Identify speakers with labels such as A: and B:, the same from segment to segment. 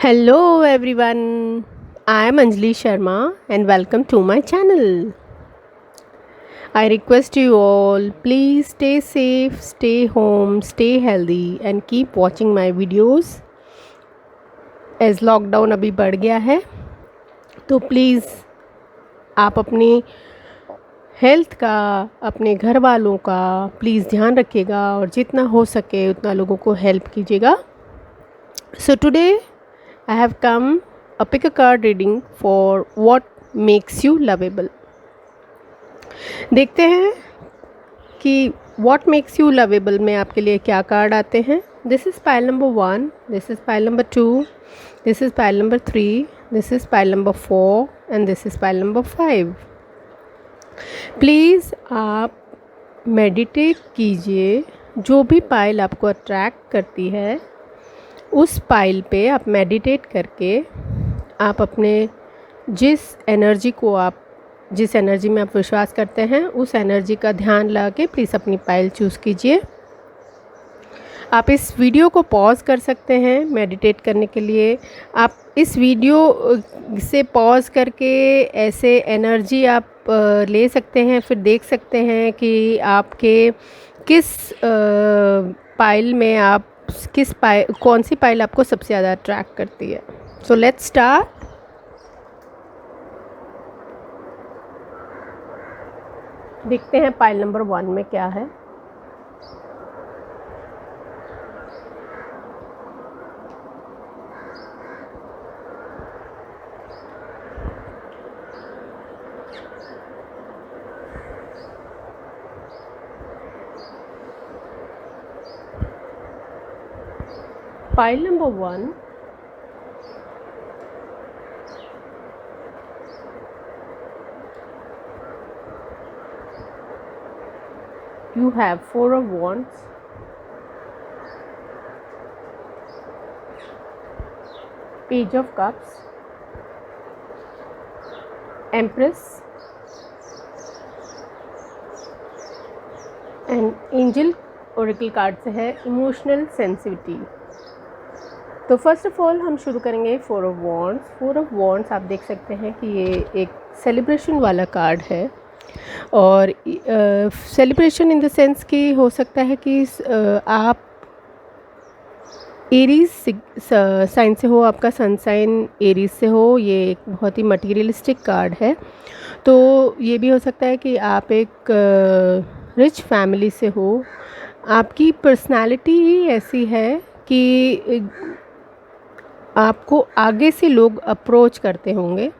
A: Hello everyone, I am Anjali Sharma and welcome to my channel. I request you all, please stay safe, stay home, stay healthy and keep watching my videos. As lockdown अभी बढ़ गया है तो please आप अपनी health का, अपने घर वालों का प्लीज़ ध्यान रखिएगा और जितना हो सके उतना लोगों को हेल्प कीजिएगा. So today I have come a pick a card reading for what makes you lovable. देखते हैं कि what makes you lovable में आपके लिए क्या कार्ड आते हैं. This is pile number 1, this is pile number 2, this is pile number 3, this is pile number 4 and this is pile number 5. Please आप मेडिटेट कीजिए. जो भी पाइल आपको अट्रैक्ट करती है उस पाइल पे आप मेडिटेट करके आप अपने जिस एनर्जी में आप विश्वास करते हैं उस एनर्जी का ध्यान ला के प्लीज़ अपनी पाइल चूज़ कीजिए. आप इस वीडियो को पॉज कर सकते हैं मेडिटेट करने के लिए. आप इस वीडियो से पॉज करके ऐसे एनर्जी आप ले सकते हैं, फिर देख सकते हैं कि आपके किस पाइल में आप कौन सी पाइल आपको सबसे ज़्यादा अट्रैक्ट करती है. So let's start. देखते हैं पाइल नंबर 1 में क्या है. Pile number 1, you have 4 of Wands, Page of Cups, Empress and Angel. Oracle card से है इमोशनल सेंसिटिविटी. तो फर्स्ट ऑफ ऑल हम शुरू करेंगे 4 ऑफ वॉन्ड्स. 4 ऑफ वॉन्ड्स आप देख सकते हैं कि ये एक सेलिब्रेशन वाला कार्ड है और सेलिब्रेशन इन द सेंस कि हो सकता है कि आप एरीज साइन से हो, आपका सन साइन एरीज से हो. ये एक बहुत ही मटीरियलिस्टिक कार्ड है. तो ये भी हो सकता है कि आप एक रिच फैमिली से हो. आपकी पर्सनालिटी ही ऐसी है कि आपको आगे से लोग अप्रोच करते होंगे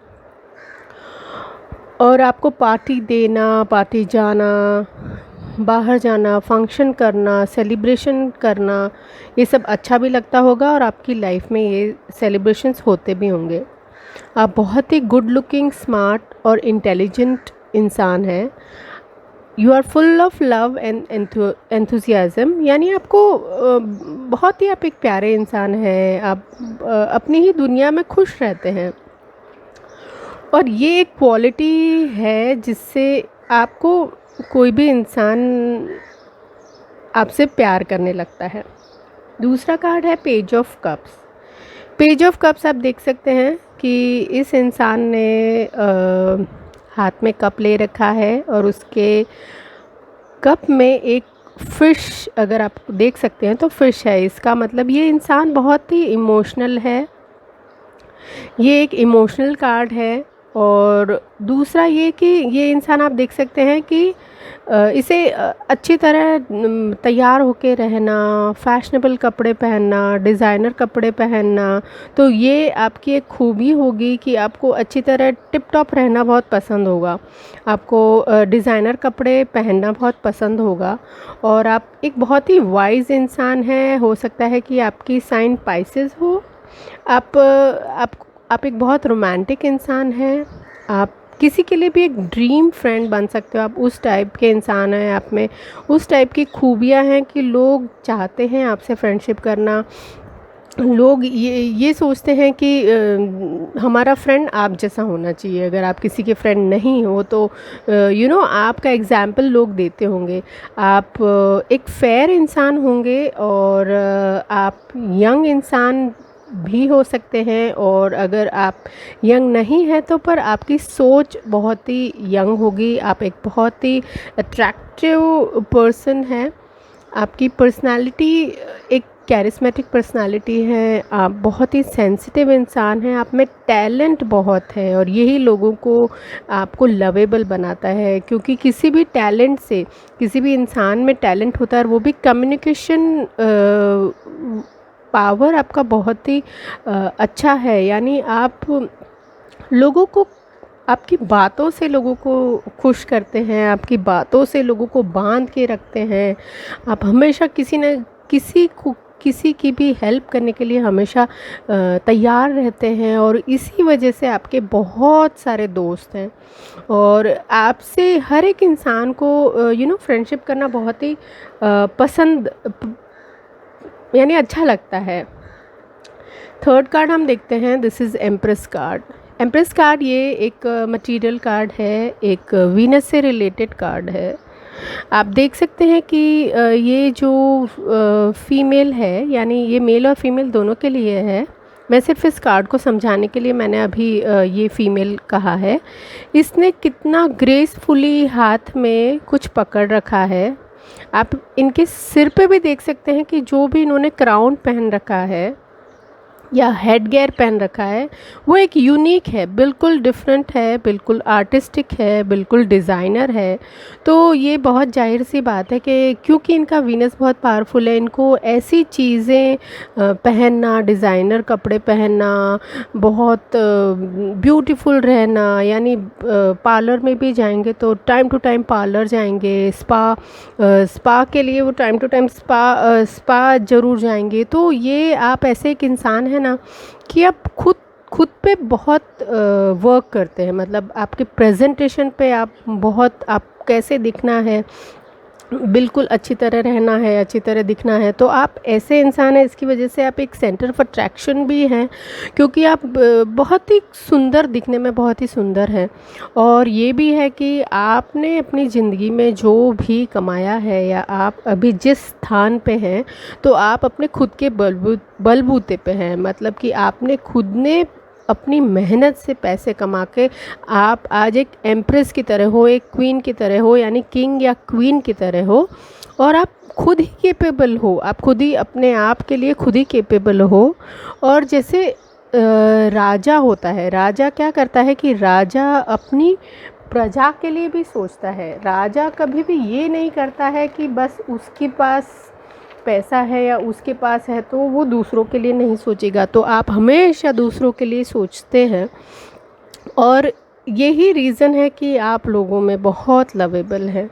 A: और आपको पार्टी देना, पार्टी जाना, बाहर जाना, फंक्शन करना, सेलिब्रेशन करना, ये सब अच्छा भी लगता होगा और आपकी लाइफ में ये सेलिब्रेशंस होते भी होंगे. आप बहुत ही गुड लुकिंग, स्मार्ट और इंटेलिजेंट इंसान हैं. You are full of love and enthusiasm, यानी आपको बहुत ही, आप एक प्यारे इंसान हैं. आप अपनी ही दुनिया में खुश रहते हैं और ये एक क्वालिटी है जिससे आपको कोई भी इंसान आपसे प्यार करने लगता है. दूसरा कार्ड है page of cups. Page of cups आप देख सकते हैं कि इस इंसान ने हाथ में कप ले रखा है और उसके कप में एक फ़िश, अगर आप देख सकते हैं तो फ़िश है. इसका मतलब ये इंसान बहुत ही इमोशनल है. ये एक इमोशनल कार्ड है. और दूसरा ये कि ये इंसान आप देख सकते हैं कि इसे अच्छी तरह तैयार होके रहना, फैशनेबल कपड़े पहनना, डिज़ाइनर कपड़े पहनना, तो ये आपकी एक खूबी होगी कि आपको अच्छी तरह टिप टॉप रहना बहुत पसंद होगा. आपको डिज़ाइनर कपड़े पहनना बहुत पसंद होगा और आप एक बहुत ही वाइज़ इंसान हैं. हो सकता है कि आपकी साइन पाइसेस हो. आप एक बहुत रोमांटिक इंसान हैं. आप किसी के लिए भी एक ड्रीम फ्रेंड बन सकते हो. आप उस टाइप के इंसान हैं. आप में उस टाइप की खूबियाँ हैं कि लोग चाहते हैं आपसे फ्रेंडशिप करना. लोग ये सोचते हैं कि हमारा फ्रेंड आप जैसा होना चाहिए. अगर आप किसी के फ्रेंड नहीं हो तो आपका एग्ज़ाम्पल लोग देते होंगे. आप एक फेयर इंसान होंगे और आप यंग इंसान भी हो सकते हैं, और अगर आप यंग नहीं हैं तो पर आपकी सोच बहुत ही यंग होगी। आप एक बहुत ही अट्रैक्टिव पर्सन हैं। आपकी पर्सनालिटी एक कैरिस्मेटिक पर्सनालिटी है। आप बहुत ही सेंसिटिव इंसान हैं। आप में टैलेंट बहुत है और यही लोगों को आपको लवेबल बनाता है, क्योंकि किसी भी टैलेंट से, किसी भी इंसान में टैलेंट होता है, और वो भी कम्युनिकेशन पावर आपका बहुत ही अच्छा है। यानी आप लोगों को, आपकी बातों से लोगों को खुश करते हैं, आपकी बातों से लोगों को बांध के रखते हैं। आप हमेशा किसी न किसी को, किसी की भी हेल्प करने के लिए हमेशा तैयार रहते हैं, और इसी वजह से आपके बहुत सारे दोस्त हैं। और आपसे हर एक इंसान को फ्रेंडशिप करना बहुत ही पसंद, यानी अच्छा लगता है। थर्ड कार्ड हम देखते हैं, this is empress card. Empress card ये एक मटेरियल कार्ड है, एक वीनस से रिलेटेड कार्ड है। आप देख सकते हैं कि ये जो फीमेल है, यानी ये मेल और फीमेल दोनों के लिए है। मैं सिर्फ इस कार्ड को समझाने के लिए मैंने अभी ये फीमेल कहा है। इसने कितना ग्रेसफुली हाथ में कुछ पकड़ रखा है। आप इनके सिर पे भी देख सकते हैं कि जो भी इन्होंने क्राउन पहन रखा है या हेड गेयर पहन रखा है, वो एक यूनिक है, बिल्कुल डिफरेंट है, बिल्कुल आर्टिस्टिक है, बिल्कुल डिज़ाइनर है। तो ये बहुत जाहिर सी बात है कि क्योंकि इनका वीनस बहुत पावरफुल है, इनको ऐसी चीज़ें पहनना, डिज़ाइनर कपड़े पहनना, बहुत ब्यूटीफुल रहना, यानी पार्लर में भी जाएंगे तो टाइम टू टाइम पार्लर जाएंगे, स्पा के लिए वो टाइम टू टाइम स्पा ज़रूर जाएंगे। तो ये आप ऐसे एक इंसान है ना कि आप खुद पे बहुत वर्क करते हैं। मतलब आपके प्रेजेंटेशन पे आप बहुत, आप कैसे दिखना है, बिल्कुल अच्छी तरह रहना है, अच्छी तरह दिखना है। तो आप ऐसे इंसान हैं, इसकी वजह से आप एक सेंटर ऑफ अट्रैक्शन भी हैं, क्योंकि आप बहुत ही सुंदर, दिखने में बहुत ही सुंदर हैं। और ये भी है कि आपने अपनी ज़िंदगी में जो भी कमाया है, या आप अभी जिस स्थान पे हैं, तो आप अपने खुद के बलबूते पे हैं। मतलब कि आपने खुद ने अपनी मेहनत से पैसे कमा के आप आज एक एम्प्रेस की तरह हो, एक क्वीन की तरह हो, यानी किंग या क्वीन की तरह हो, और आप खुद ही कैपेबल हो, आप खुद ही अपने आप के लिए खुद ही कैपेबल हो। और जैसे राजा होता है, राजा क्या करता है कि राजा अपनी प्रजा के लिए भी सोचता है। राजा कभी भी ये नहीं करता है कि बस उसके पास पैसा है या उसके पास है तो वो दूसरों के लिए नहीं सोचेगा। तो आप हमेशा दूसरों के लिए सोचते हैं, और यही रीज़न है कि आप लोगों में बहुत लवेबल है।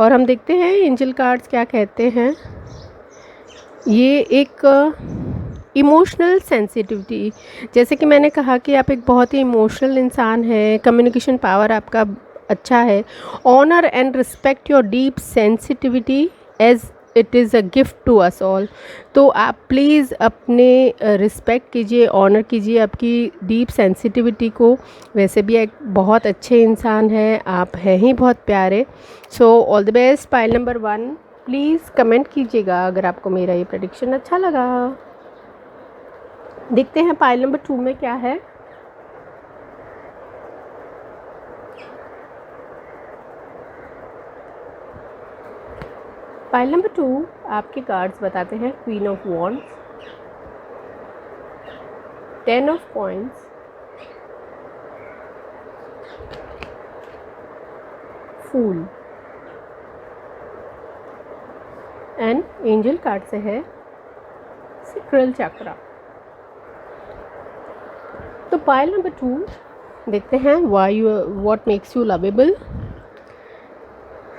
A: और हम देखते हैं एंजल कार्ड्स क्या कहते हैं। ये एक इमोशनल सेंसिटिविटी, जैसे कि मैंने कहा कि आप एक बहुत ही इमोशनल इंसान हैं, कम्युनिकेशन पावर आपका अच्छा है। Honour and respect your deep sensitivity as it is a gift to us all. तो आप प्लीज़ अपने रिस्पेक्ट कीजिए, ऑनर कीजिए आपकी डीप सेंसिटिविटी को। वैसे भी एक बहुत अच्छे इंसान हैं, आप हैं ही बहुत प्यारे। सो all the best. Pile number 1 please comment कीजिएगा अगर आपको मेरा ये प्रेडिक्शन अच्छा लगा। देखते हैं पाइल नंबर 2 में क्या है। पाइल नंबर 2 आपके कार्ड्स बताते हैं queen of wands, 10 of coins, fool, and angel card से है सैक्रल चक्रा। तो पाइल नंबर 2 देखते हैं what makes you lovable.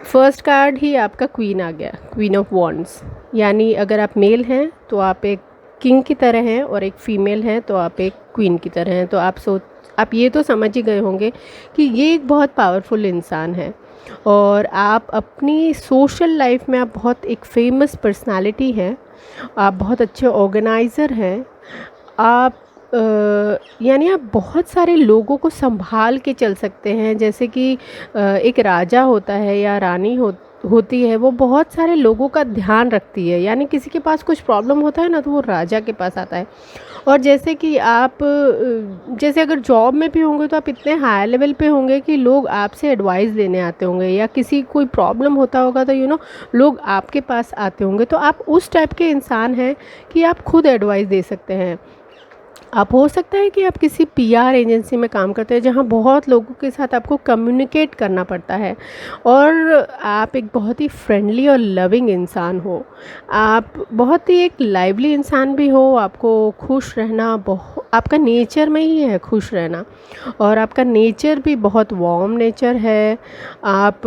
A: First card ही आपका क्वीन आ गया, क्वीन ऑफ वॉन्ड्स। यानी अगर आप मेल हैं तो आप एक किंग की तरह हैं, और एक फ़ीमेल हैं तो आप एक क्वीन की तरह हैं। तो आप ये तो समझ ही गए होंगे कि ये एक बहुत पावरफुल इंसान है, और आप अपनी सोशल लाइफ में आप बहुत एक फेमस पर्सनालिटी हैं। आप बहुत अच्छे ऑर्गेनाइज़र हैं। आप यानी आप बहुत सारे लोगों को संभाल के चल सकते हैं। जैसे कि एक राजा होता है या रानी होती है वो बहुत सारे लोगों का ध्यान रखती है। यानी किसी के पास कुछ प्रॉब्लम होता है ना, तो वो राजा के पास आता है। और जैसे कि आप जैसे अगर जॉब में भी होंगे तो आप इतने हाई लेवल पे होंगे कि लोग आपसे एडवाइस लेने आते होंगे, या किसी कोई प्रॉब्लम होता होगा तो लोग आपके पास आते होंगे। तो आप उस टाइप के इंसान हैं कि आप खुद एडवाइस दे सकते हैं। आप हो सकता है कि आप किसी पीआर एजेंसी में काम करते हैं जहाँ बहुत लोगों के साथ आपको कम्युनिकेट करना पड़ता है, और आप एक बहुत ही फ्रेंडली और लविंग इंसान हो। आप बहुत ही एक लाइवली इंसान भी हो। आपको खुश रहना बहुत आपका नेचर में ही है, खुश रहना। और आपका नेचर भी बहुत वार्म नेचर है। आप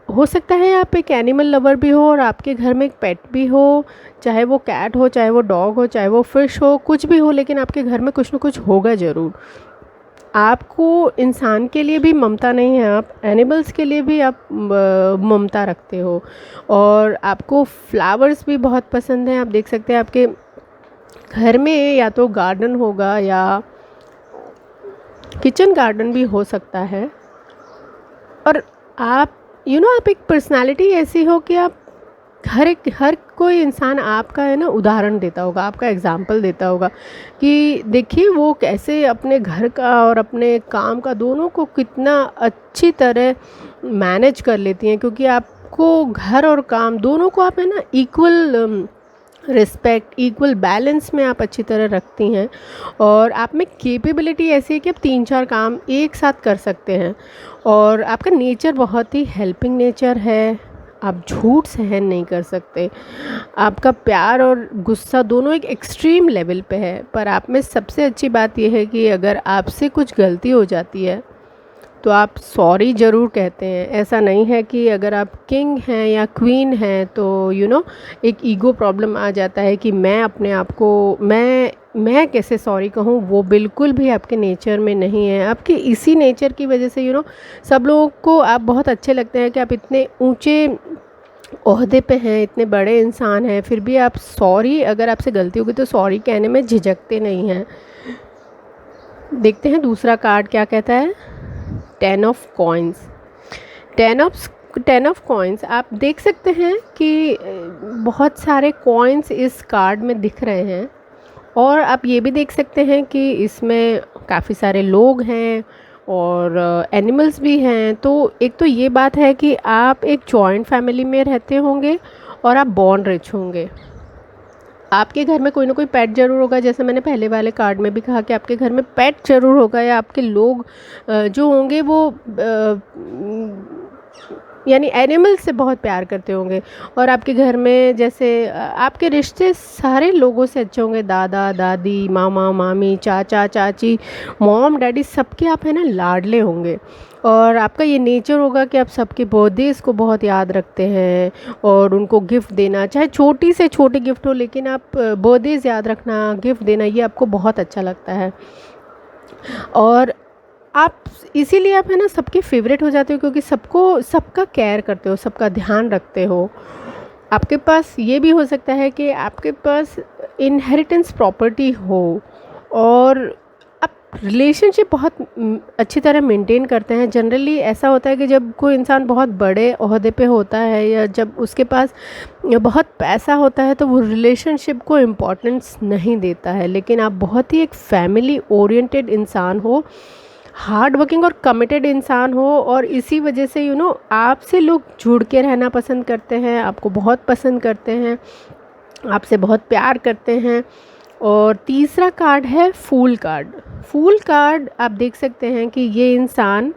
A: हो सकता है आप एक एनिमल लवर भी हो और आपके घर में एक पेट भी हो, चाहे वो कैट हो, चाहे वो डॉग हो, चाहे वो फिश हो, कुछ भी हो, लेकिन आपके घर में कुछ ना कुछ होगा ज़रूर। आपको इंसान के लिए भी ममता नहीं है, आप एनिमल्स के लिए भी आप ममता रखते हो। और आपको फ्लावर्स भी बहुत पसंद हैं। आप देख सकते हैं आपके घर में या तो गार्डन होगा या किचन गार्डन भी हो सकता है। और आप आप एक पर्सनालिटी ऐसी हो कि आप हर कोई इंसान आपका उदाहरण देता होगा, आपका एग्जाम्पल देता होगा कि देखिए वो कैसे अपने घर का और अपने काम का दोनों को कितना अच्छी तरह मैनेज कर लेती हैं। क्योंकि आपको घर और काम दोनों को आप इक्वल रिस्पेक्ट, इक्वल बैलेंस में आप अच्छी तरह रखती हैं। और आप में कैपेबिलिटी ऐसी है कि आप 3-4 काम एक साथ कर सकते हैं। और आपका नेचर बहुत ही हेल्पिंग नेचर है। आप झूठ सहन नहीं कर सकते। आपका प्यार और गुस्सा दोनों एक एक्सट्रीम लेवल पे है। पर आप में सबसे अच्छी बात यह है कि अगर आपसे कुछ गलती हो जाती है तो आप सॉरी ज़रूर कहते हैं। ऐसा नहीं है कि अगर आप किंग हैं या क्वीन हैं तो एक ईगो प्रॉब्लम आ जाता है कि मैं अपने आप को मैं कैसे सॉरी कहूँ। वो बिल्कुल भी आपके नेचर में नहीं है। आपके इसी नेचर की वजह से सब लोगों को आप बहुत अच्छे लगते हैं कि आप इतने ऊंचे ओहदे पे हैं, इतने बड़े इंसान हैं, फिर भी आप सॉरी, अगर आपसे गलती होगी तो सॉरी कहने में झिझकते नहीं हैं। देखते हैं दूसरा कार्ड क्या कहता है। 10 ऑफ कॉइन्स। 10 ऑफ कॉइन्स आप देख सकते हैं कि बहुत सारे कॉइन्स इस कार्ड में दिख रहे हैं। और आप ये भी देख सकते हैं कि इसमें काफ़ी सारे लोग हैं और एनिमल्स भी हैं। तो एक तो ये बात है कि आप एक जॉइंट फैमिली में रहते होंगे और आप बॉर्न रिच होंगे। आपके घर में कोई ना कोई पेट ज़रूर होगा, जैसे मैंने पहले वाले कार्ड में भी कहा कि आपके घर में पेट ज़रूर होगा, या आपके लोग जो होंगे वो यानी एनिमल से बहुत प्यार करते होंगे। और आपके घर में जैसे आपके रिश्ते सारे लोगों से अच्छे होंगे। दादा दादी, मामा मामी, चाचा चाची, मॉम डैडी, सबके आप लाडले होंगे। और आपका ये नेचर होगा कि आप सबके बर्थडेज़ को बहुत याद रखते हैं और उनको गिफ्ट देना, चाहे छोटी से छोटी गिफ्ट हो, लेकिन आप बर्थडेज़ याद रखना, गिफ्ट देना, ये आपको बहुत अच्छा लगता है। और आप इसीलिए आप सबके फेवरेट हो जाते हो, क्योंकि सबका केयर करते हो, सबका ध्यान रखते हो। आपके पास ये भी हो सकता है कि आपके पास इनहेरिटेंस प्रॉपर्टी हो, और आप रिलेशनशिप बहुत अच्छी तरह मेंटेन करते हैं। जनरली ऐसा होता है कि जब कोई इंसान बहुत बड़े ओहदे पे होता है या जब उसके पास बहुत पैसा होता है तो वो रिलेशनशिप को इम्पोर्टेंस नहीं देता है। लेकिन आप बहुत ही एक फैमिली ओरिएंटेड इंसान हो, हार्ड वर्किंग और कमिटेड इंसान हो, और इसी वजह से आपसे लोग जुड़ के रहना पसंद करते हैं, आपको बहुत पसंद करते हैं, आपसे बहुत प्यार करते हैं। और तीसरा कार्ड है फूल कार्ड। फूल कार्ड आप देख सकते हैं कि ये इंसान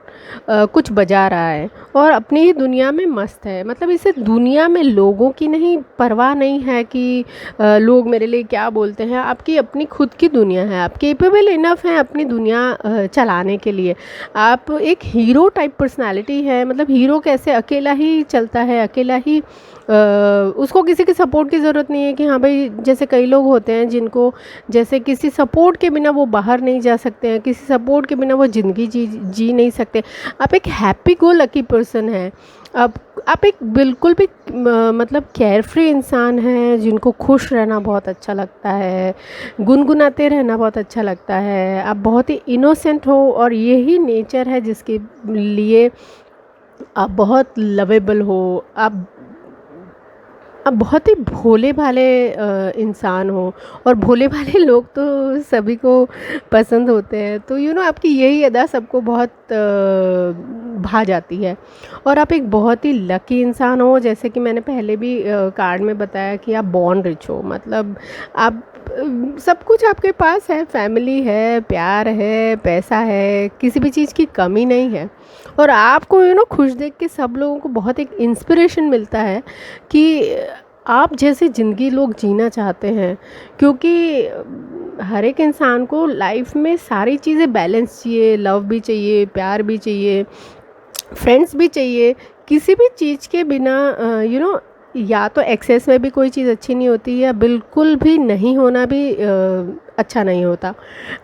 A: कुछ बजा रहा है और अपनी ही दुनिया में मस्त है। मतलब इसे दुनिया में लोगों की नहीं परवाह नहीं है कि लोग मेरे लिए क्या बोलते हैं। आपकी अपनी खुद की दुनिया है, आप केपेबल इनफ हैं अपनी दुनिया चलाने के लिए। आप एक हीरो टाइप पर्सनालिटी है। मतलब हीरो कैसे अकेला ही चलता है, अकेला ही उसको किसी की सपोर्ट की ज़रूरत नहीं है कि हाँ भाई, जैसे कई लोग होते हैं जिनको जैसे किसी सपोर्ट के बिना वो बाहर नहीं जा सकते हैं, किसी सपोर्ट के बिना वो ज़िंदगी जी नहीं सकते। आप एक हैप्पी गो लकी पर्सन हैं। आप एक बिल्कुल भी मतलब केयरफ्री इंसान हैं जिनको खुश रहना बहुत अच्छा लगता है, गुनगुनाते रहना बहुत अच्छा लगता है। आप बहुत ही इनोसेंट हो और यही नेचर है जिसके लिए आप बहुत लवेबल हो, आप बहुत ही भोले भाले इंसान हो, और भोले भाले लोग तो सभी को पसंद होते हैं। तो आपकी यही अदा सबको बहुत भा जाती है। और आप एक बहुत ही लकी इंसान हो, जैसे कि मैंने पहले भी कार्ड में बताया कि आप बॉर्न रिच हो, मतलब आप सब कुछ आपके पास है, फैमिली है, प्यार है, पैसा है, किसी भी चीज़ की कमी नहीं है। और आपको खुश देख के सब लोगों को बहुत एक इंस्पिरेशन मिलता है कि आप जैसे ज़िंदगी लोग जीना चाहते हैं। क्योंकि हर एक इंसान को लाइफ में सारी चीज़ें बैलेंस चाहिए, लव भी चाहिए, प्यार भी चाहिए, फ्रेंड्स भी चाहिए। किसी भी चीज़ के बिना या तो एक्सेस में भी कोई चीज़ अच्छी नहीं होती, या बिल्कुल भी नहीं होना भी अच्छा नहीं होता।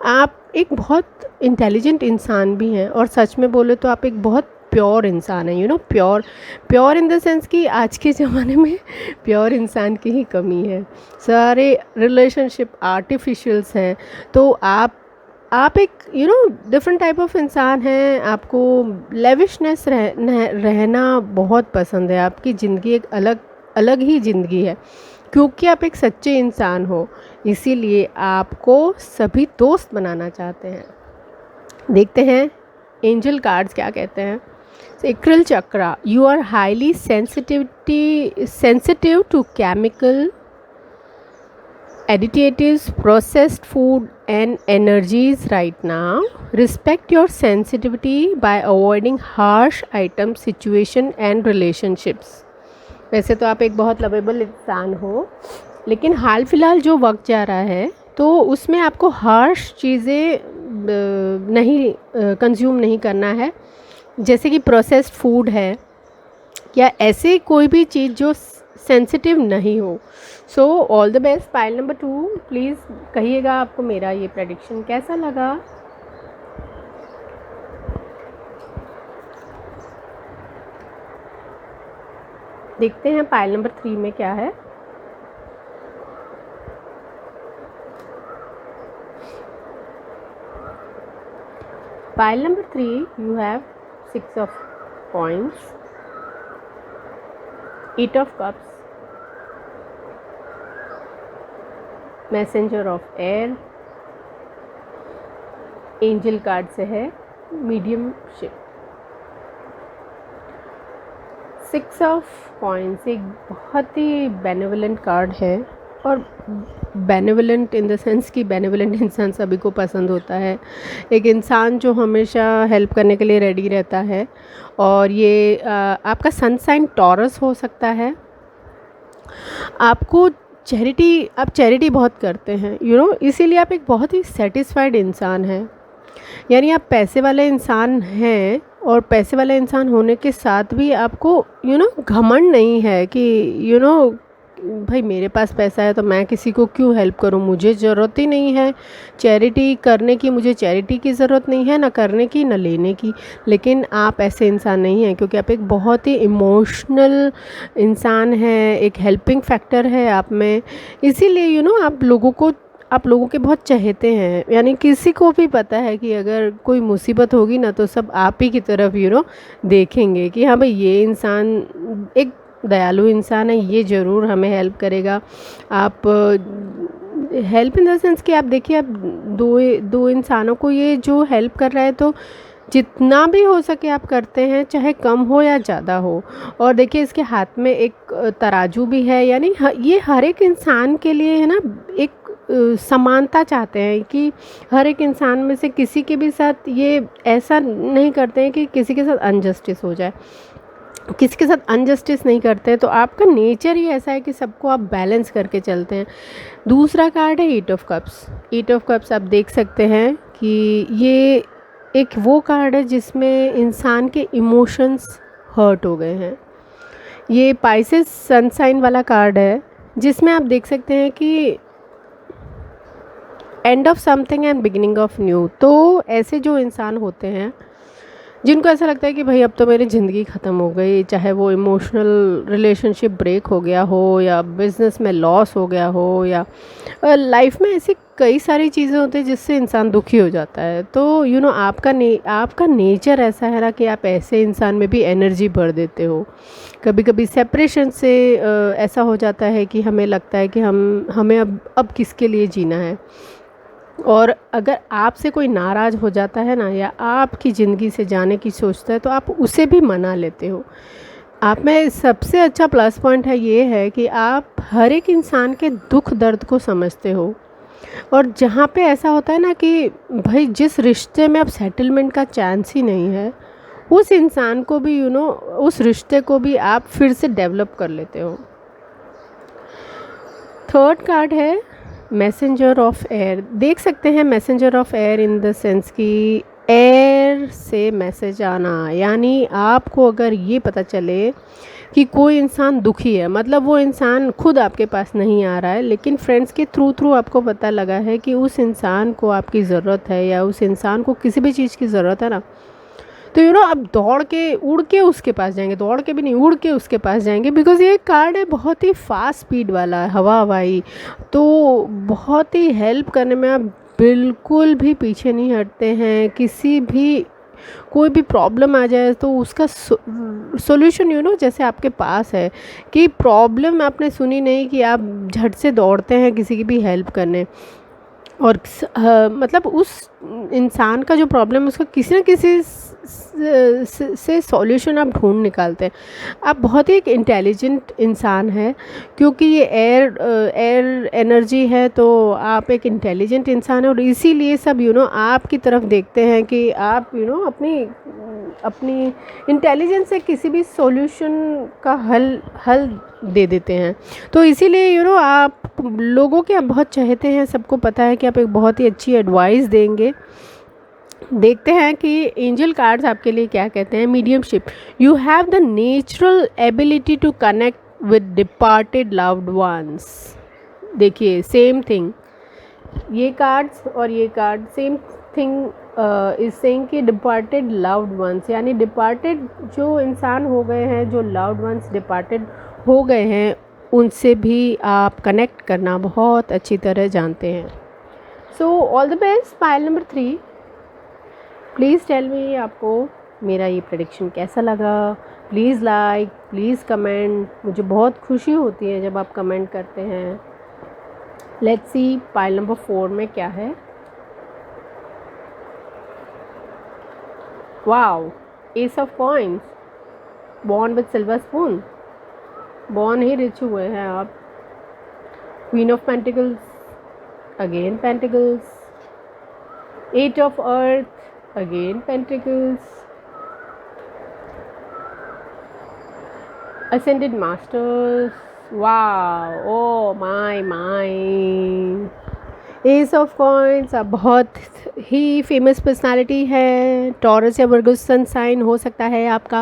A: आप एक बहुत इंटेलिजेंट इंसान भी हैं, और सच में बोले तो आप एक बहुत प्योर इंसान है। Pure pure in the sense कि आज के ज़माने में प्योर इंसान की ही कमी है। सारे रिलेशनशिप आर्टिफिशियल्स हैं। तो आप एक डिफरेंट टाइप ऑफ इंसान हैं। आपको लेविशनेस रहना बहुत पसंद है। आपकी ज़िंदगी एक अलग अलग ही ज़िंदगी है, क्योंकि आप एक सच्चे इंसान हो, इसीलिए आपको सभी दोस्त बनाना चाहते हैं। देखते हैं एंजल कार्ड्स क्या कहते हैं। Sacral chakra, you are highly sensitive to chemical additives, processed food and energies right now. Respect your sensitivity by avoiding harsh items, situation and relationships. वैसे तो आप एक बहुत लवेबल इंसान हो, लेकिन हाल फिलहाल जो वक्त जा रहा है तो उसमें आपको हार्श चीज़ें नहीं कंज्यूम नहीं करना है, जैसे कि प्रोसेस्ड फूड है, या ऐसे कोई भी चीज़ जो सेंसिटिव नहीं हो। सो all the best. Pile number 2, please कहिएगा आपको मेरा ये प्रेडिक्शन कैसा लगा। देखते हैं पाइल नंबर 3 में क्या है। Pile number 3, you have 6 of coins, 8 of cups, messenger of air, angel card से है मीडियमशिप। 6 ऑफ कॉइन्स एक बहुत ही बेनेवलेंट कार्ड है, और बेनेवलेंट इन द सेंस कि बेनेवलेंट इंसान सभी को पसंद होता है। एक इंसान जो हमेशा हेल्प करने के लिए रेडी रहता है। और ये आपका सन साइन टॉरस हो सकता है। आपको आप चैरिटी बहुत करते हैं, इसीलिए आप एक बहुत ही सेटिस्फाइड इंसान हैं। यानी आप पैसे वाले इंसान हैं, और पैसे वाले इंसान होने के साथ भी आपको घमंड नहीं है कि भाई मेरे पास पैसा है तो मैं किसी को क्यों हेल्प करूं, मुझे ज़रूरत ही नहीं है चैरिटी करने की, मुझे चैरिटी की ज़रूरत नहीं है, ना करने की ना लेने की। लेकिन आप ऐसे इंसान नहीं हैं, क्योंकि आप एक बहुत ही इमोशनल इंसान हैं, एक हेल्पिंग फैक्टर है आप में। इसीलिए आप लोगों के बहुत चहेते हैं। यानी किसी को भी पता है कि अगर कोई मुसीबत होगी ना तो सब आप ही की तरफ देखेंगे कि हाँ भाई ये इंसान एक दयालु इंसान है, ये ज़रूर हमें हेल्प करेगा। आप हेल्प इन द सेंस कि आप देखिए, आप दो इंसानों को ये जो हेल्प कर रहा है, तो जितना भी हो सके आप करते हैं, चाहे कम हो या ज़्यादा हो। और देखिए इसके हाथ में एक तराजू भी है, यानी ये हर एक इंसान के लिए है ना, एक समानता चाहते हैं कि हर एक इंसान में से किसी के भी साथ ये ऐसा नहीं करते हैं कि किसी के साथ अनजस्टिस हो जाए, किसी के साथ अनजस्टिस नहीं करते हैं। तो आपका नेचर ही ऐसा है कि सबको आप बैलेंस करके चलते हैं। दूसरा कार्ड है 8 ऑफ कप्स। 8 ऑफ कप्स आप देख सकते हैं कि ये एक वो कार्ड है जिसमें इंसान के इमोशंस हर्ट हो गए हैं। ये पाइसेस सनसाइन वाला कार्ड है, जिसमें आप देख सकते हैं कि end of something and beginning of new. तो ऐसे जो इंसान होते हैं जिनको ऐसा लगता है कि भाई अब तो मेरी ज़िंदगी ख़त्म हो गई, चाहे वो इमोशनल रिलेशनशिप ब्रेक हो गया हो, या बिज़नेस में लॉस हो गया हो, या लाइफ में ऐसी कई सारी चीज़ें होती हैं जिससे इंसान दुखी हो जाता है। तो आपका नेचर ऐसा है ना कि आप ऐसे इंसान में भी एनर्जी भर देते हो। कभी कभी सेपरेशन से ऐसा हो जाता है कि हमें लगता है कि हमें अब किसके लिए जीना है। और अगर आपसे कोई नाराज़ हो जाता है ना, या आपकी ज़िंदगी से जाने की सोचता है, तो आप उसे भी मना लेते हो। आप में सबसे अच्छा प्लस पॉइंट है ये है कि आप हर एक इंसान के दुख दर्द को समझते हो। और जहाँ पे ऐसा होता है ना कि भाई जिस रिश्ते में अब सेटलमेंट का चांस ही नहीं है, उस इंसान को भी उस रिश्ते को भी आप फिर से डेवलप कर लेते हो। थर्ड कार्ड है मैसेंजर ऑफ एयर। देख सकते हैं messenger of air in the sense कि एयर से मैसेज आना, यानी आपको अगर ये पता चले कि कोई इंसान दुखी है, मतलब वो इंसान खुद आपके पास नहीं आ रहा है, लेकिन फ्रेंड्स के थ्रू आपको पता लगा है कि उस इंसान को आपकी ज़रूरत है, या उस इंसान को किसी भी चीज़ की ज़रूरत है ना, तो आप दौड़ के उड़ के उसके पास जाएंगे, दौड़ के भी नहीं, उड़ के उसके पास जाएंगे। बिकॉज़ ये कार्ड है बहुत ही फास्ट स्पीड वाला, हवा हवाई, तो बहुत ही हेल्प करने में आप बिल्कुल भी पीछे नहीं हटते हैं। किसी भी कोई भी प्रॉब्लम आ जाए तो उसका सॉल्यूशन जैसे आपके पास है, कि प्रॉब्लम आपने सुनी नहीं कि आप झट से दौड़ते हैं किसी की भी हेल्प करने। और मतलब उस इंसान का जो प्रॉब्लम है उसका किसी न किसी से सॉल्यूशन आप ढूंढ निकालते हैं। आप बहुत ही एक इंटेलिजेंट इंसान है, क्योंकि ये एयर एनर्जी है, तो आप एक इंटेलिजेंट इंसान है। और इसीलिए सब आपकी तरफ देखते हैं कि आप अपनी इंटेलिजेंस से किसी भी सॉल्यूशन का हल दे देते हैं। तो इसीलिए आप लोगों के आप बहुत चाहते हैं, सबको पता है कि आप एक बहुत ही अच्छी एडवाइस देंगे। देखते हैं कि एंजल कार्ड्स आपके लिए क्या कहते हैं। Mediumship, you have the natural ability to connect with departed loved ones. देखिए सेम थिंग, ये कार्ड्स और ये card same thing is saying कि डिपार्टेड लव्ड वंस, यानी डिपार्टेड जो इंसान हो गए हैं, जो लव्ड वंस डिपार्टेड हो गए हैं, उनसे भी आप कनेक्ट करना बहुत अच्छी तरह जानते हैं। So all the best pile number 3। Please tell me आपको मेरा ये प्रेडिक्शन कैसा लगा। प्लीज़ लाइक, प्लीज़ कमेंट, मुझे बहुत खुशी होती है जब आप कमेंट करते हैं। लेट्स सी पाइल नंबर 4 में क्या है। Wow, ace of coins, born with silver spoon, born ही रिच हुए हैं आप। Queen of pentacles, again pentacles, eight of earth, again pentacles, ascended masters, wow, oh my, ace of coins. अब बहुत ही फेमस पर्सनालिटी है, टॉरस या Virgo sun sign हो सकता है आपका।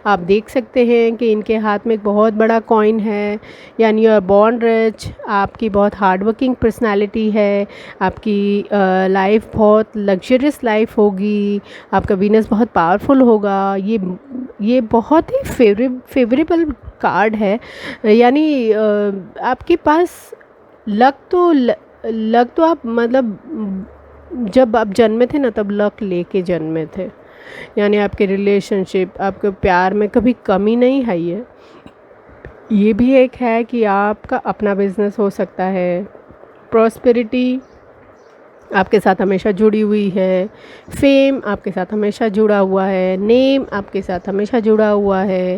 A: आप देख सकते हैं कि इनके हाथ में एक बहुत बड़ा कॉइन है, यानी यू आर बॉर्न रिच। आपकी बहुत हार्ड वर्किंग पर्सनालिटी है, आपकी लाइफ बहुत लग्जरियस लाइफ होगी, आपका वीनस बहुत पावरफुल होगा। ये बहुत ही फेवरेबल कार्ड है, यानी आपके पास लक तो आप मतलब जब आप जन्मे थे ना, तब लक लेके जन्मे थे, यानी आपके रिलेशनशिप, आपके प्यार में कभी कमी नहीं आई है। ये भी एक है कि आपका अपना बिजनेस हो सकता है, प्रॉस्पेरिटी आपके साथ हमेशा जुड़ी हुई है, फेम आपके साथ हमेशा जुड़ा हुआ है, नेम आपके साथ हमेशा जुड़ा हुआ है,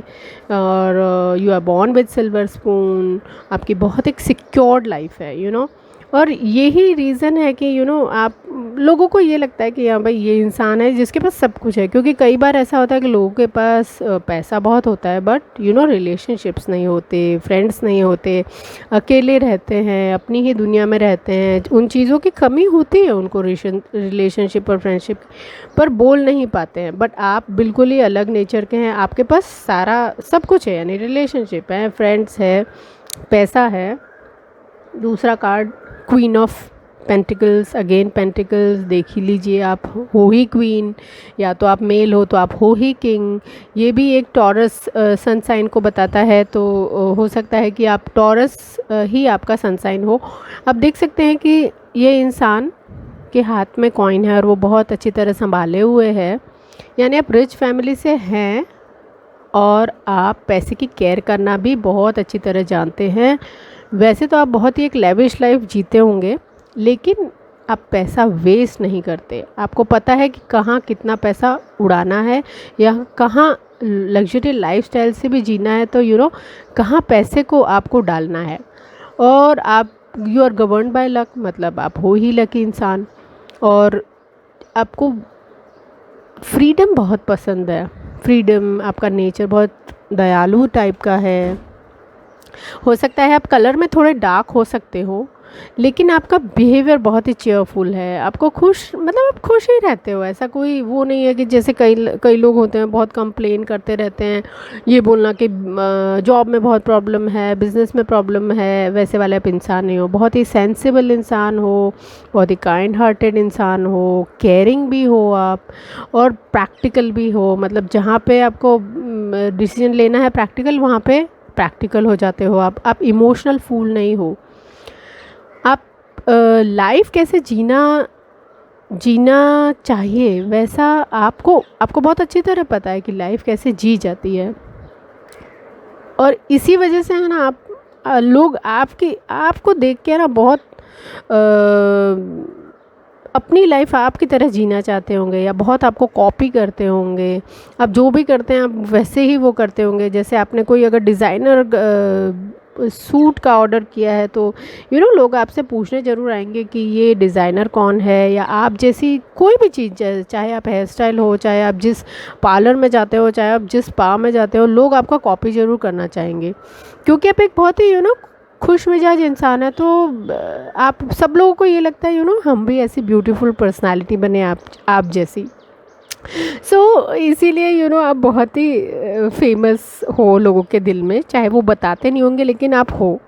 A: और you are born with silver spoon. आपकी बहुत एक सिक्योर्ड लाइफ है और यही रीज़न है कि आप लोगों को ये लगता है कि हाँ भाई ये इंसान है जिसके पास सब कुछ है। क्योंकि कई बार ऐसा होता है कि लोगों के पास पैसा बहुत होता है, बट रिलेशनशिप्स नहीं होते, फ्रेंड्स नहीं होते, अकेले रहते हैं, अपनी ही दुनिया में रहते हैं। उन चीज़ों की कमी होती है उनको रिलेशनशिप और फ्रेंडशिप पर, बोल नहीं पाते हैं। बट आप बिल्कुल ही अलग नेचर के हैं, आपके पास सारा सब कुछ है, यानी रिलेशनशिप है, फ्रेंड्स है, पैसा है। दूसरा card queen of pentacles, again pentacles, देख ही लीजिए, आप हो ही क्वीन, या तो आप मेल हो तो आप हो ही किंग। ये भी एक टॉरस सन साइन को बताता है, तो हो सकता है कि आप टॉरस ही आपका सन साइन हो। आप देख सकते हैं कि ये इंसान के हाथ में कॉइन है और वो बहुत अच्छी तरह संभाले हुए है, यानी आप रिच फैमिली से हैं और आप पैसे की केयर करना भी बहुत अच्छी तरह जानते हैं। वैसे तो आप बहुत ही एक लेविश लाइफ जीते होंगे, लेकिन आप पैसा वेस्ट नहीं करते। आपको पता है कि कहाँ कितना पैसा उड़ाना है या कहाँ लग्जरी लाइफस्टाइल से भी जीना है, तो कहाँ पैसे को आपको डालना है। और आप you are governed by luck, मतलब आप हो ही लकी इंसान। और आपको फ्रीडम बहुत पसंद है। फ्रीडम, आपका नेचर बहुत दयालु टाइप का है। हो सकता है आप कलर में थोड़े डार्क हो सकते हो, लेकिन आपका बिहेवियर बहुत ही चेयरफुल है। आपको खुश, मतलब आप खुश ही रहते हो। ऐसा कोई वो नहीं है कि जैसे कई लोग होते हैं बहुत कंप्लेन करते रहते हैं, ये बोलना कि जॉब में बहुत प्रॉब्लम है, बिज़नेस में प्रॉब्लम है। वैसे वाले आप इंसान नहीं हो। बहुत ही सेंसिबल इंसान हो, बहुत ही काइंड हार्टेड इंसान हो, केयरिंग भी हो आप, और प्रैक्टिकल भी हो। मतलब जहाँ पे आपको डिसीजन लेना है प्रैक्टिकल, वहाँ पे प्रैक्टिकल हो जाते हो आप इमोशनल फूल नहीं हो। आप लाइफ कैसे जीना चाहिए वैसा आपको बहुत अच्छी तरह पता है कि लाइफ कैसे जी जाती है। और इसी वजह से है ना, लोग आपको देख के ना बहुत अपनी लाइफ आपकी तरह जीना चाहते होंगे, या बहुत आपको कॉपी करते होंगे। आप जो भी करते हैं आप वैसे ही वो करते होंगे। जैसे आपने कोई अगर डिज़ाइनर सूट का ऑर्डर किया है, तो लोग आपसे पूछने ज़रूर आएंगे कि ये डिज़ाइनर कौन है। या आप जैसी कोई भी चीज़, चाहे आप हेयर स्टाइल हो, चाहे आप जिस पार्लर में जाते हो, चाहे आप जिस स्पा में जाते हो, लोग आपका कॉपी ज़रूर करना चाहेंगे, क्योंकि आप एक बहुत ही खुश मिजाज इंसान है। तो आप सब लोगों को ये लगता है हम भी ऐसी ब्यूटीफुल पर्सनालिटी बने आप जैसी। इसीलिए आप बहुत ही फेमस हो लोगों के दिल में, चाहे वो बताते नहीं होंगे, लेकिन आप हो।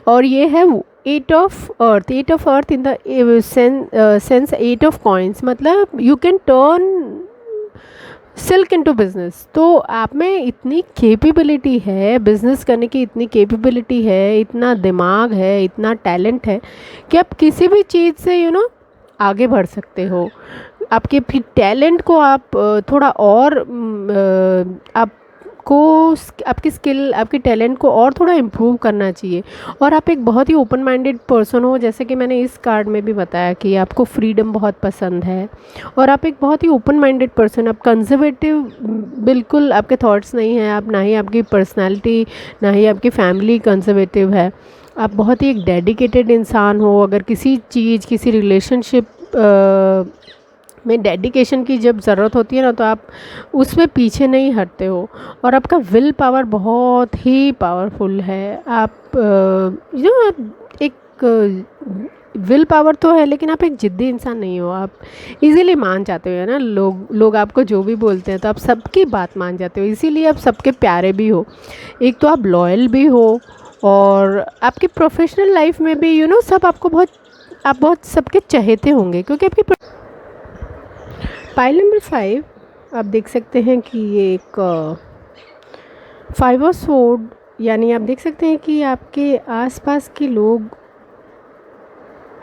A: और ये है eight of earth in the sense 8 of coins, मतलब you can turn silk into business. तो आप में इतनी कैपेबिलिटी है, बिजनेस करने की इतनी कैपेबिलिटी है, इतना दिमाग है, इतना टैलेंट है कि आप किसी भी चीज़ से आगे बढ़ सकते हो। आपके फिर टैलेंट को आप थोड़ा और आपकी स्किल, आपकी टैलेंट को और थोड़ा इम्प्रूव करना चाहिए। और आप एक बहुत ही ओपन माइंडेड पर्सन हो, जैसे कि मैंने इस कार्ड में भी बताया कि आपको फ्रीडम बहुत पसंद है। और आप एक बहुत ही ओपन माइंडेड पर्सन, आप कंजर्वेटिव बिल्कुल आपके थॉट्स नहीं हैं। आप ना ही आपकी पर्सनैलिटी, ना ही आपकी फैमिली कंजर्वेटिव है। आप बहुत ही एक डेडिकेटेड इंसान हो। अगर किसी चीज़, किसी रिलेशनशिप में डेडिकेशन की जब ज़रूरत होती है ना, तो आप उसमें पीछे नहीं हटते हो। और आपका विल पावर बहुत ही पावरफुल है। आप आप एक विल पावर तो है, लेकिन आप एक ज़िद्दी इंसान नहीं हो। आप इजीली मान जाते हो ना, लोग आपको जो भी बोलते हैं तो आप सबकी बात मान जाते हो, इसीलिए आप सबके प्यारे भी हो। एक तो आप लॉयल भी हो, और आपकी प्रोफेशनल लाइफ में भी सब आपको आप बहुत सबके चहेते होंगे, क्योंकि आपकी पाइल नंबर 5 आप देख सकते हैं कि ये एक 5 ऑफ स्वॉर्ड, यानी आप देख सकते हैं कि आपके आसपास के लोग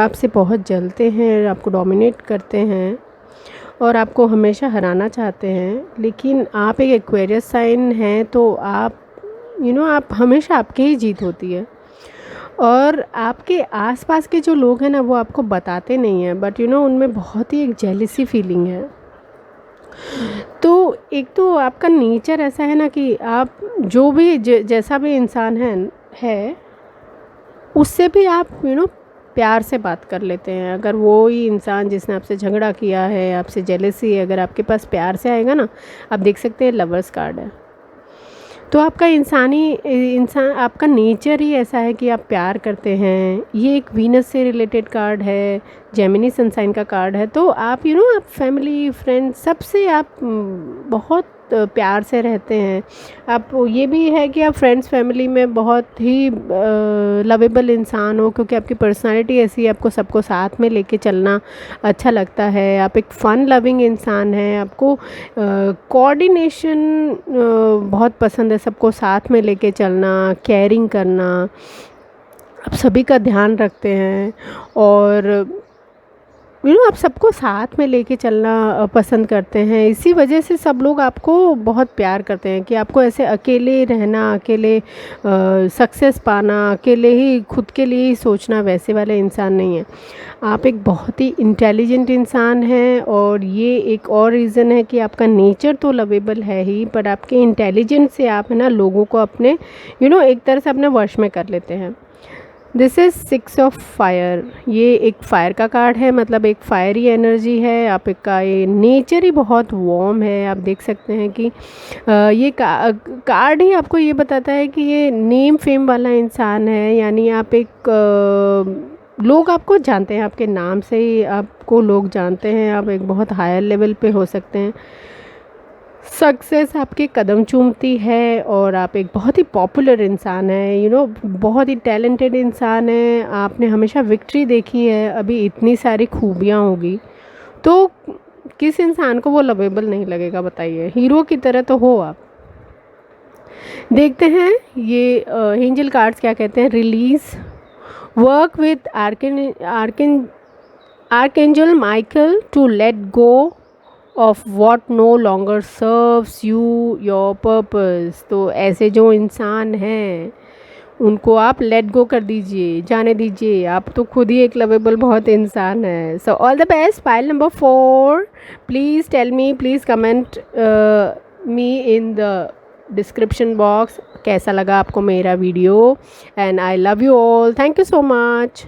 A: आपसे बहुत जलते हैं, आपको डोमिनेट करते हैं और आपको हमेशा हराना चाहते हैं। लेकिन आप एक एक्वेरियस साइन हैं, तो आप आप हमेशा आपके ही जीत होती है। और आपके आसपास के जो लोग हैं ना, वो आपको बताते नहीं हैं, बट उनमें बहुत ही एक जेलिसी फीलिंग है। तो एक तो आपका नेचर ऐसा है ना कि आप जो भी जैसा भी इंसान है उससे भी आप प्यार से बात कर लेते हैं। अगर वो ही इंसान जिसने आपसे झगड़ा किया है, आपसे जेलसी है, अगर आपके पास प्यार से आएगा ना, आप देख सकते हैं लवर्स कार्ड है। तो आपका इंसान आपका नेचर ही ऐसा है कि आप प्यार करते हैं। ये एक वीनस से रिलेटेड कार्ड है, जेमिनी सनसाइन का कार्ड है। तो आप आप फैमिली, फ्रेंड्स, सबसे आप बहुत प्यार से रहते हैं। आप ये भी है कि आप फ्रेंड्स, फैमिली में बहुत ही लवेबल इंसान हो, क्योंकि आपकी पर्सनालिटी ऐसी है, आपको सबको साथ में लेके चलना अच्छा लगता है। आप एक फ़न लविंग इंसान हैं। आपको कोऑर्डिनेशन बहुत पसंद है, सबको साथ में लेके चलना, केयरिंग करना। आप सभी का ध्यान रखते हैं और आप सबको साथ में लेके चलना पसंद करते हैं। इसी वजह से सब लोग आपको बहुत प्यार करते हैं कि आपको ऐसे अकेले रहना, अकेले सक्सेस पाना, अकेले ही खुद के लिए ही सोचना, वैसे वाले इंसान नहीं हैं। आप एक बहुत ही इंटेलिजेंट इंसान हैं और ये एक और रीज़न है कि आपका नेचर तो लवेबल है ही, पर आपके इंटेलिजेंस से आप है ना लोगों को अपने एक तरह से अपने वश में कर लेते हैं। This is 6 of fire. ये एक फायर का कार्ड है, मतलब एक फायरी एनर्जी है। आपका ये नेचर ही बहुत वार्म है। आप देख सकते हैं कि ये कार्ड ही आपको ये बताता है कि ये नेम फेम वाला इंसान है, यानी आप एक लोग आपको जानते हैं, आपके नाम से ही आपको लोग जानते हैं। आप एक बहुत हायर लेवल पे हो सकते हैं। सक्सेस आपके कदम चूमती है और आप एक बहुत ही पॉपुलर इंसान हैं, बहुत ही टैलेंटेड इंसान हैं। आपने हमेशा विक्ट्री देखी है, अभी इतनी सारी खूबियाँ होगी तो किस इंसान को वो लवेबल नहीं लगेगा, बताइए। हीरो की तरह तो हो आप। देखते हैं ये एंजल कार्ड्स क्या कहते हैं। Release, work with archangel Michael to let go of what no longer serves you your purpose। तो ऐसे जो इंसान हैं उनको आप लेट गो कर दीजिए, जाने दीजिए। आप तो खुद ही एक लवेबल बहुत इंसान है। So all the best. Pile number 4, please tell me, please comment me in the description box कैसा लगा आपको मेरा video. And I love you all, thank you so much.